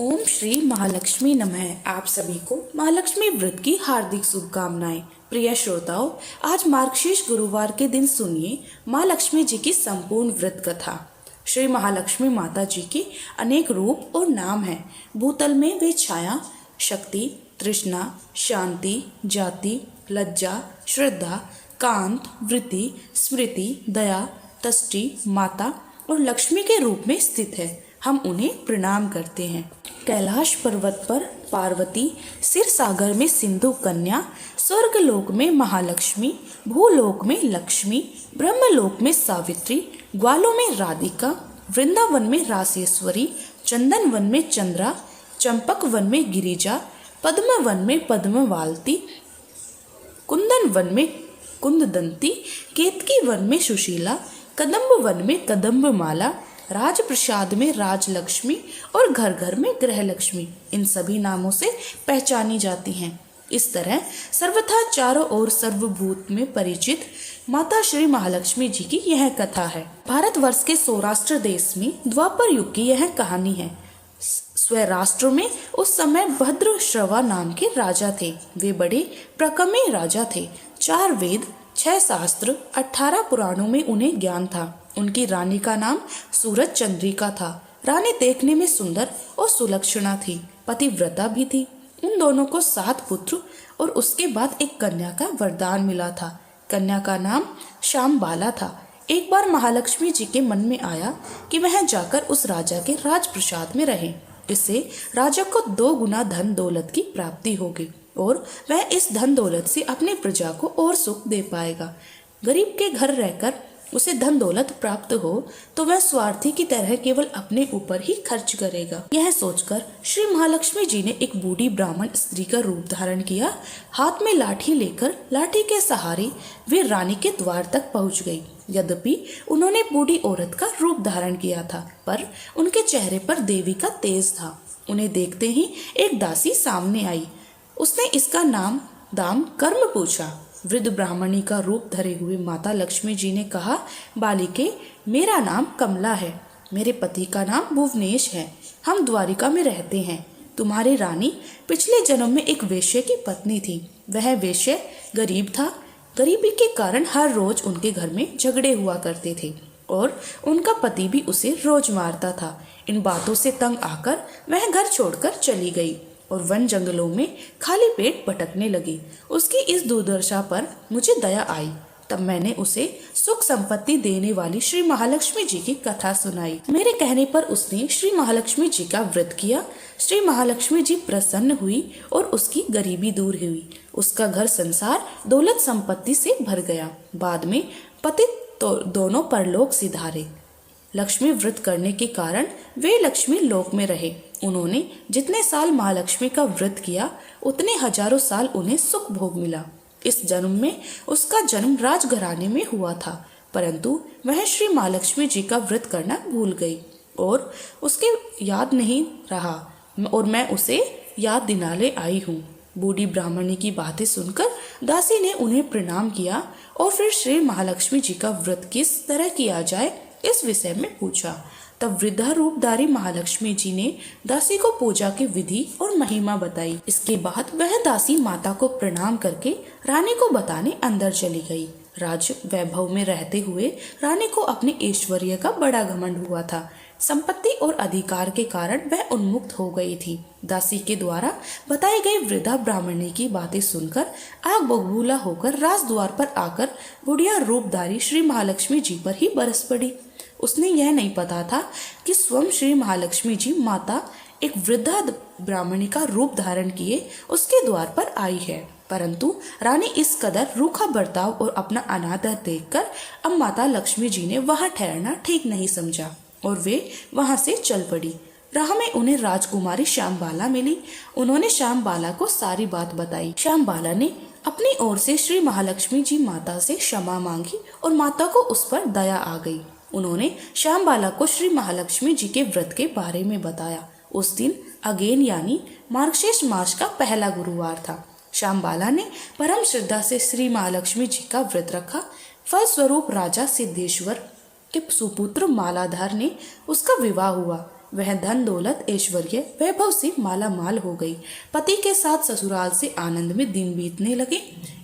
ओम श्री महालक्ष्मी नमः। आप सभी को महालक्ष्मी व्रत की हार्दिक शुभकामनाएं। प्रिय श्रोताओं, आज मार्गशीर्ष गुरुवार के दिन सुनिए माँ लक्ष्मी जी की संपूर्ण व्रत कथा। श्री महालक्ष्मी माता जी के अनेक रूप और नाम हैं। भूतल में वे छाया, शक्ति, तृष्णा, शांति, जाति, लज्जा, श्रद्धा, कांत, वृत्ति, स्मृति, दया, तष्टि, माता और लक्ष्मी के रूप में स्थित है। हम उन्हें प्रणाम करते हैं। कैलाश पर्वत पर पार्वती, सिर सागर में सिंधु कन्या, स्वर्ग लोक में महालक्ष्मी, भूलोक में लक्ष्मी, ब्रह्मलोक में सावित्री, ग्वालों में राधिका, वृंदावन में रासेश्वरी, चंदन वन में चंद्रा, चंपक वन में गिरिजा, पद्म वन में पद्मवालती, कुंदन वन में कुंददंती, केतकी वन में सुशीला, कदम्ब वन में कदम्बमाला, राजप्रसाद में राजलक्ष्मी और घर घर में गृहलक्ष्मी, इन सभी नामों से पहचानी जाती हैं। इस तरह सर्वथा चारों ओर सर्वभूत में परिचित माता श्री महालक्ष्मी जी की यह कथा है। भारतवर्ष के सौराष्ट्र देश में द्वापर युग की यह कहानी है। स्वराष्ट्र में उस समय भद्रश्रवा नाम के राजा थे। वे बड़े प्रकमे राजा थे। 4 वेद, 6 शास्त्र, 18 पुराणों में उन्हें ज्ञान था। उनकी रानी का नाम सूरज चंद्रिका था। रानी देखने में सुंदर और सुलक्षणा थी, पतिव्रता भी थी। उन दोनों को 7 पुत्र और उसके बाद एक कन्या का वरदान मिला था। कन्या का नाम श्यामबाला था। एक बार महालक्ष्मी जी के मन में आया कि वह जाकर उस राजा के राजप्रसाद में रहे। इससे राजा को 2 गुना धन दौलत की प्राप्ति होगी और वह इस धन दौलत से अपनी प्रजा को और सुख दे पाएगा। गरीब के घर रहकर उसे धन दौलत प्राप्त हो तो वह स्वार्थी की तरह केवल अपने ऊपर ही खर्च करेगा। यह सोचकर श्री महालक्ष्मी जी ने एक बूढ़ी ब्राह्मण स्त्री का रूप धारण किया। हाथ में लाठी लेकर लाठी के सहारे वे रानी के द्वार तक पहुंच गई। यद्यपि उन्होंने बूढ़ी औरत का रूप धारण किया था, पर उनके चेहरे पर देवी का तेज था। उन्हें देखते ही एक दासी सामने आई। उसने इसका नाम, दाम, कर्म पूछा। वृद्ध ब्राह्मणी का रूप धरे हुए माता लक्ष्मी जी ने कहा, बालिके, मेरा नाम कमला है। मेरे पति का नाम भुवनेश है। हम द्वारिका में रहते हैं। तुम्हारी रानी पिछले जन्म में एक वेश्या की पत्नी थी। वह वेश्या गरीब था। गरीबी के कारण हर रोज उनके घर में झगड़े हुआ करते थे और उनका पति भी उसे रोज मारता था। इन बातों से तंग आकर वह घर छोड़कर चली गई और वन जंगलों में खाली पेट भटकने लगी। उसकी इस दुर्दशा पर मुझे दया आई। तब मैंने उसे सुख संपत्ति देने वाली श्री महालक्ष्मी जी की कथा सुनाई। मेरे कहने पर उसने श्री महालक्ष्मी जी का व्रत किया। श्री महालक्ष्मी जी प्रसन्न हुई और उसकी गरीबी दूर हुई। उसका घर संसार दौलत संपत्ति से भर गया। बाद में पति तो दोनों परलोक सिधारे। लक्ष्मी व्रत करने के कारण वे लक्ष्मी लोक में रहे। उन्होंने जितने साल महालक्ष्मी का व्रत किया उतने हजारों साल उन्हें सुख भोग मिला। इस जन्म में उसका जन्म राजघराने में हुआ था, परंतु वह श्री महालक्ष्मी जी का व्रत करना भूल गई और उसके याद नहीं रहा और मैं उसे याद दिलाने आई हूँ। बूढ़ी ब्राह्मणी की बातें सुनकर दासी ने उन्हें प्रणाम किया और फिर श्री महालक्ष्मी जी का व्रत किस तरह किया जाए इस विषय में पूछा। तब वृद्धा रूपधारी महालक्ष्मी जी ने दासी को पूजा की विधि और महिमा बताई। इसके बाद वह दासी माता को प्रणाम करके रानी को बताने अंदर चली गई। राज वैभव में रहते हुए रानी को अपने ऐश्वर्य का बड़ा घमंड हुआ था। संपत्ति और अधिकार के कारण वह उन्मुक्त हो गई थी। दासी के द्वारा बताई गई वृद्धा ब्राह्मणी की बातें सुनकर आग बबूला होकर राजद्वार पर आकर बुढ़िया रूपधारी श्री महालक्ष्मी जी पर ही बरस पड़ी। उसने यह नहीं पता था कि स्वयं श्री महालक्ष्मी जी माता एक वृद्धा ब्राह्मणी का रूप धारण किए उसके द्वार पर आई है। परंतु रानी इस कदर रूखा बर्ताव और अपना अनादर देखकर अब माता लक्ष्मी जी ने वहां ठहरना ठीक नहीं समझा और वे वहां से चल पड़ी। राह में उन्हें राजकुमारी श्यामबाला मिली। उन्होंने श्यामबाला को सारी बात बताई। श्यामबाला ने अपनी ओर से श्री महालक्ष्मी जी माता से क्षमा मांगी और माता को उस पर दया आ गई। उन्होंने श्यामबाला को श्री महालक्ष्मी जी के व्रत के बारे में बताया। उस दिन अगेन यानी मार्गशीर्ष मास का पहला गुरुवार था। श्यामबाला ने परम श्रद्धा से श्री महालक्ष्मी जी का व्रत रखा। फलस्वरूप राजा सिद्धेश्वर के सुपुत्र मालाधार ने उसका विवाह हुआ। वह धन दौलत ऐश्वर्य वैभव से माला माल हो गई। पति के साथ ससुराल से आनंद में दिन बीतने लगे।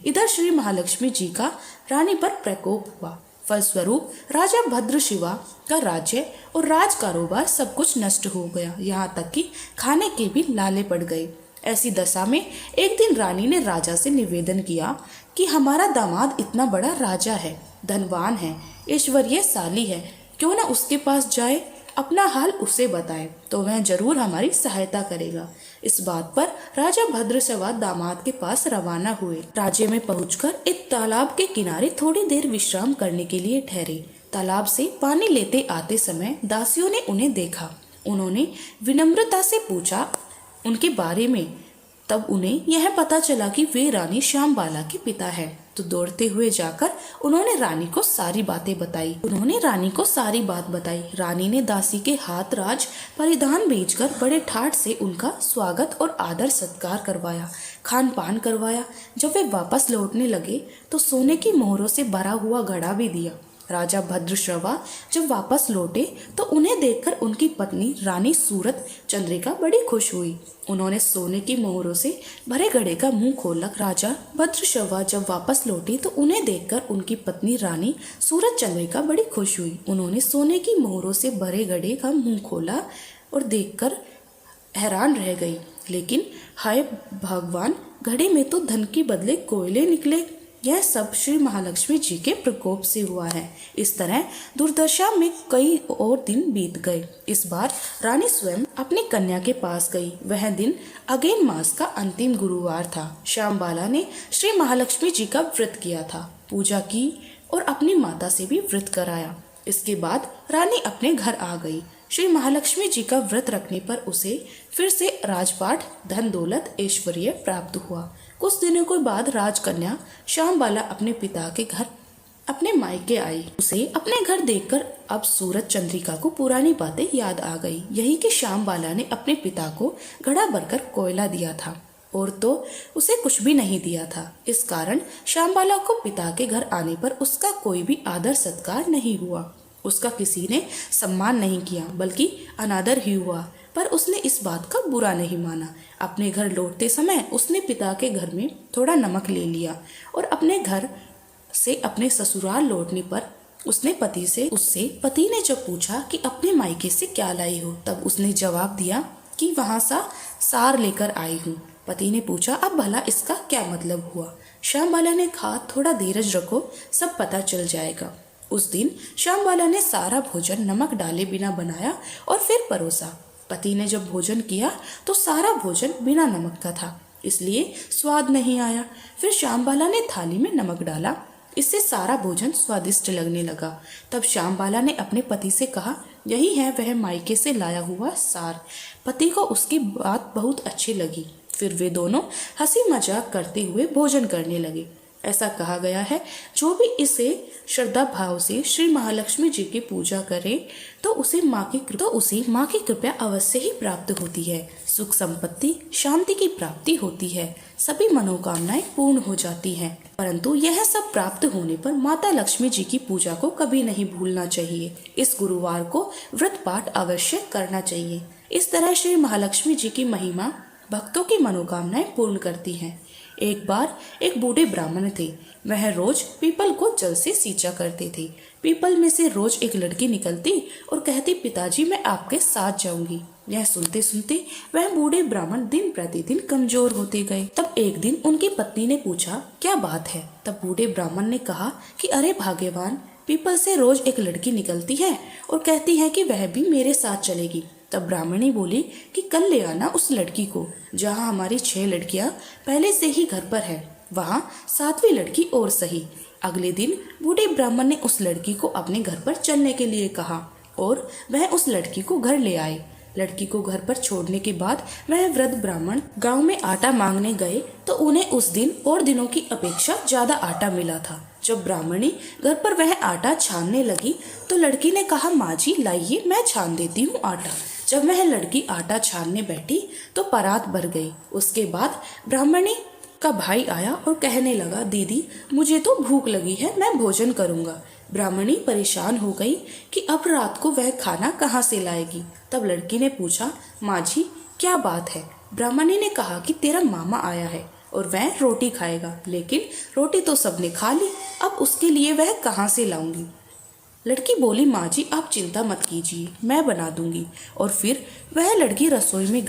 इधर श्री महालक्ष्मी जी का रानी पर प्रकोप हुआ। फलस्वरूप राजा भद्रशिवा का राज्य और राज कारोबार सब कुछ नष्ट हो गया। यहाँ तक कि खाने के भी लाले पड़ गए। ऐसी दशा में एक दिन रानी ने राजा से निवेदन किया कि हमारा दामाद इतना बड़ा राजा है, धनवान है, ऐश्वर्यशाली है, क्यों न उसके पास जाए, अपना हाल उसे बताए तो वह जरूर हमारी सहायता करेगा। इस बात पर राजा भद्रशिवा दामाद के पास रवाना हुए। राज्य में पहुंचकर एक तालाब के किनारे थोड़ी देर विश्राम करने के लिए ठहरे। तालाब से पानी लेते आते समय दासियों ने उन्हें देखा। उन्होंने विनम्रता से पूछा उनके बारे में। तब उन्हें यह पता चला कि वे रानी श्यामबाला के पिता हैं। तो दौड़ते हुए जाकर उन्होंने रानी को सारी बात बताई। रानी ने दासी के हाथ राज परिधान भेजकर बड़े ठाठ से उनका स्वागत और आदर सत्कार करवाया, खान पान करवाया। जब वे वापस लौटने लगे तो सोने की मोहरों से भरा हुआ घड़ा भी दिया। राजा भद्रश्रवा जब वापस लौटे तो उन्हें देखकर उनकी पत्नी रानी सूरत चंद्रिका बड़ी खुश हुई। उन्होंने सोने की मोहरों से भरे घड़े का मुंह खोला। राजा भद्रश्रवा जब वापस लौटे तो उन्हें देखकर उनकी पत्नी रानी सूरत चंद्रिका बड़ी खुश हुई। उन्होंने सोने की मोहरों से भरे घड़े का मुंह खोला और देखकर हैरान रह गई। लेकिन हाय भगवान, घड़े में तो धन के बदले कोयले निकले। यह सब श्री महालक्ष्मी जी के प्रकोप से हुआ है। इस तरह दुर्दशा में कई और दिन बीत गए। इस बार रानी स्वयं अपनी कन्या के पास गई। वह दिन अगेन मास का अंतिम गुरुवार था। श्यामबाला ने श्री महालक्ष्मी जी का व्रत किया था, पूजा की और अपनी माता से भी व्रत कराया। इसके बाद रानी अपने घर आ गई। श्री महालक्ष्मी जी का व्रत रखने पर उसे फिर से राजपाट, धन दौलत, ऐश्वर्य प्राप्त हुआ। कुछ दिनों के बाद राजकन्या श्यामबाला अपने पिता के घर अपने मायके आई। उसे अपने घर देखकर अब सूरत चंद्रिका को पुरानी बातें याद आ गई। यही कि श्यामबाला ने अपने पिता को घड़ा भरकर कोयला दिया था और तो उसे कुछ भी नहीं दिया था। इस कारण श्यामबाला को पिता के घर आने पर उसका कोई भी आदर सत्कार नहीं हुआ। उसका किसी ने सम्मान नहीं किया, बल्कि अनादर ही हुआ। पर उसने इस बात का बुरा नहीं माना। अपने घर लौटते समय उसने पिता के घर में थोड़ा नमक ले लिया और अपने घर से अपने ससुराल लौटने पर उसने पति ने जब पूछा कि अपने मायके से क्या लाई हो, तब उसने जवाब दिया कि वहां सार लेकर आई हूँ। पति ने पूछा अब भला इसका क्या मतलब हुआ। श्यामबाला ने कहा थोड़ा धीरज रखो, सब पता चल जाएगा। उस दिन श्यामबाला ने सारा भोजन नमक डाले बिना बनाया और फिर परोसा। पति ने जब भोजन किया तो सारा भोजन बिना नमक का था, इसलिए स्वाद नहीं आया। फिर श्यामबाला ने थाली में नमक डाला, इससे सारा भोजन स्वादिष्ट लगने लगा। तब श्यामबाला ने अपने पति से कहा यही है वह मायके से लाया हुआ सार। पति को उसकी बात बहुत अच्छी लगी। फिर वे दोनों हंसी मजाक करते हुए भोजन करने लगे। ऐसा कहा गया है जो भी इसे श्रद्धा भाव से श्री महालक्ष्मी जी की पूजा करे तो उसे माँ की कृपा अवश्य ही प्राप्त होती है। सुख संपत्ति शांति की प्राप्ति होती है, सभी मनोकामनाएं पूर्ण हो जाती हैं। परंतु यह सब प्राप्त होने पर माता लक्ष्मी जी की पूजा को कभी नहीं भूलना चाहिए। इस गुरुवार को व्रत पाठ अवश्य करना चाहिए। इस तरह श्री महालक्ष्मी जी की महिमा भक्तों की मनोकामनाएं पूर्ण करती हैं। एक बार एक बूढ़े ब्राह्मण थे। वह रोज पीपल को जल से सींचा करते थे। पीपल में से रोज एक लड़की निकलती और कहती पिताजी मैं आपके साथ जाऊंगी। यह सुनते सुनते वह बूढ़े ब्राह्मण दिन प्रतिदिन कमजोर होते गए। तब एक दिन उनकी पत्नी ने पूछा क्या बात है। तब बूढ़े ब्राह्मण ने कहा कि अरे भाग्यवान, पीपल से रोज एक लड़की निकलती है और कहती है कि वह भी मेरे साथ चलेगी। तब ब्राह्मणी बोली कि कल ले आना उस लड़की को। जहाँ हमारी 6 लड़कियां पहले से ही घर पर है, वहाँ 7वीं लड़की और सही। अगले दिन बूढ़े ब्राह्मण ने उस लड़की को अपने घर पर चलने के लिए कहा और वह उस लड़की को घर ले आए। लड़की को घर पर छोड़ने के बाद वह वृद्ध ब्राह्मण गांव में आटा मांगने गए तो उन्हें उस दिन और दिनों की अपेक्षा ज्यादा आटा मिला था। जब ब्राह्मणी घर पर वह आटा छानने लगी तो लड़की ने कहा माँ जी लाइए मैं छान देती हूँ आटा। जब वह लड़की आटा छानने बैठी तो परात भर गई। उसके बाद ब्राह्मणी का भाई आया और कहने लगा दीदी मुझे तो भूख लगी है, मैं भोजन करूंगा। ब्राह्मणी परेशान हो गई कि अब रात को वह खाना कहाँ से लाएगी। तब लड़की ने पूछा, माँ जी क्या बात है। ब्राह्मणी ने कहा कि तेरा मामा आया है और वह रोटी खाएगा, लेकिन रोटी तो सबने खा ली, अब उसके लिए वह कहाँ से लाऊंगी। लड़की बोली, माँ जी आप चिंता मत कीजिए, मैं बना दूंगी। और फिर वह लड़की रसोई में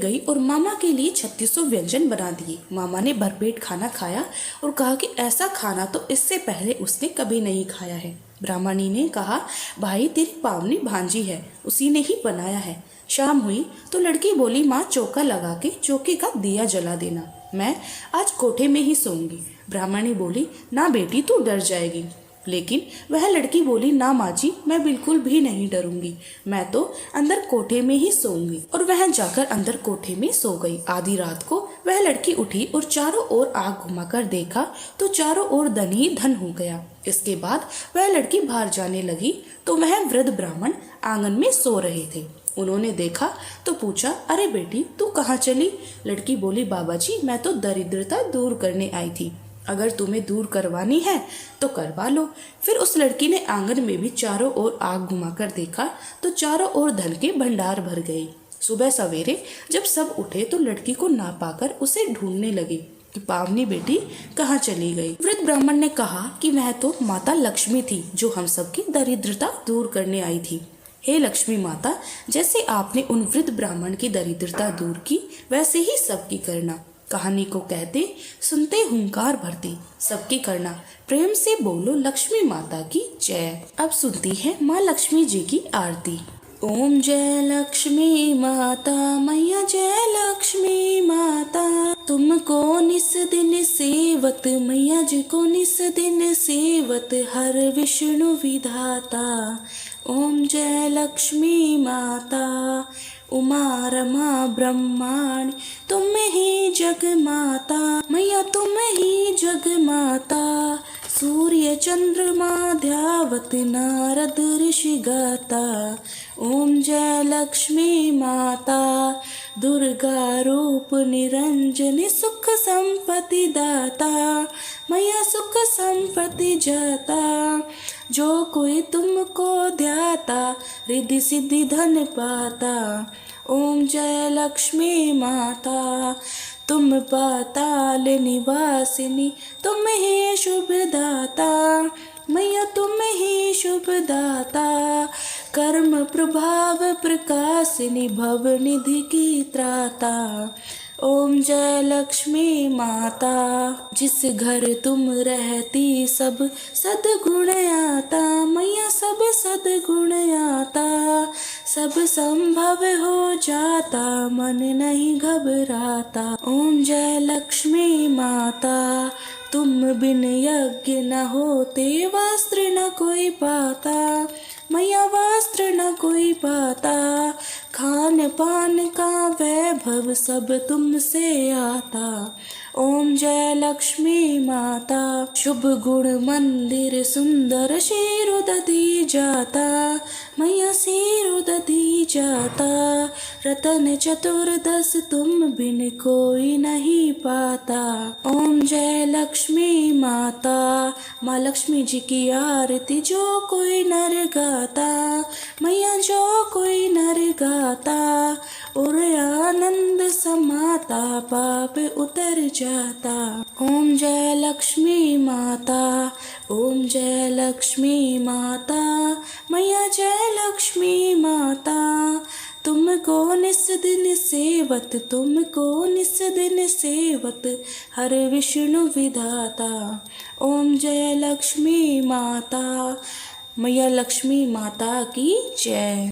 गई और मामा के लिए 3600 व्यंजन बना दिए। मामा ने भरपेट खाना खाया और कहा कि ऐसा खाना तो इससे पहले उसने कभी नहीं खाया है। ब्राह्मणी ने कहा, भाई तेरी पावनी भांजी है, उसी ने ही बनाया है। शाम हुई तो लड़की बोली, माँ चौका लगा के चौके का दिया जला देना, मैं आज कोठे में ही सोऊंगी। ब्राह्मणी बोली, ना बेटी तू डर जाएगी। लेकिन वह लड़की बोली, ना माँ जी मैं बिल्कुल भी नहीं डरूंगी, मैं तो अंदर कोठे में ही सोऊंगी। और वह जाकर अंदर कोठे में सो गई। आधी रात को वह लड़की उठी और चारों ओर आग घुमाकर देखा तो चारों ओर धन ही धन हो गया। इसके बाद वह लड़की बाहर जाने लगी तो वह वृद्ध ब्राह्मण आंगन में सो रहे थे। उन्होंने देखा तो पूछा, अरे बेटी तू कहाँ चली। लड़की बोली, बाबा जी मैं तो दरिद्रता दूर करने आई थी, अगर तुम्हें दूर करवानी है तो करवा लो। फिर उस लड़की ने आंगन में भी चारों ओर आग घुमाकर देखा तो चारों ओर धन के भंडार भर गए। सुबह सवेरे जब सब उठे तो लड़की को ना पाकर उसे ढूंढने लगे कि पावनी बेटी कहाँ चली गई। वृद्ध ब्राह्मण ने कहा कि वह तो माता लक्ष्मी थी जो हम सबकी दरिद्रता दूर करने आई थी। हे लक्ष्मी माता, जैसे आपने उन वृद्ध ब्राह्मण की दरिद्रता दूर की वैसे ही सबकी करना। कहानी को कहते सुनते हुंकार भरते सबकी करना, प्रेम से बोलो लक्ष्मी माता की जय। अब सुनती है माँ लक्ष्मी जी की आरती। ओम जय लक्ष्मी माता मैया, जय लक्ष्मी माता, तुमको निस दिन सेवत मैया जी को निस दिन सेवत, हर विष्णु विधाता। ओम जय लक्ष्मी माता, उमा रमा ब्रह्मांड तुम ही जग माता मैया, तुम ही जग माता। सूर्य चंद्रमा ध्यावत नारद ऋषि गाता। ओम जय लक्ष्मी माता, दुर्गा रूप निरंजन सुख संपत्ति दाता मैया, सुख संपत्ति जाता। जो कोई तुमको ध्याता रिद्धि सिद्धि धन पाता। ओम जय लक्ष्मी माता, तुम पाताल निवासिनी, तुम ही शुभ दाता मैया, तुम ही शुभ दाता। कर्म प्रभाव प्रकाशिनी, भव निधि की त्राता। ओम जय लक्ष्मी माता, जिस घर तुम रहती सब सद्गुण आता मैया, सब सद्गुण आता। सब संभव हो जाता, मन नहीं घबराता। ओम जय लक्ष्मी माता, तुम बिन यज्ञ न होते, वस्त्र न कोई पाता मैया, वस्त्र न कोई पाता। खान पान का वैभव सब तुमसे आता। ओम जय लक्ष्मी माता, शुभ गुण मंदिर सुंदर, शीर दधी जाता मैया, शीर दधी जाता। रतन चतुर्दश तुम बिन कोई नहीं पाता। ओम जय लक्ष्मी माता, माँ लक्ष्मी जी की आरती जो कोई नर गाता मैया, जो कोई नर गाता, और आनंद समाता पाप उतर जाता। ओम जय लक्ष्मी माता, ओम जय लक्ष्मी माता मैया, जय लक्ष्मी माता। तुमको निस दिन सेवत, तुमको निस दिन सेवत, हर विष्णु विधाता। ओम जय लक्ष्मी माता मैया, लक्ष्मी माता की जय।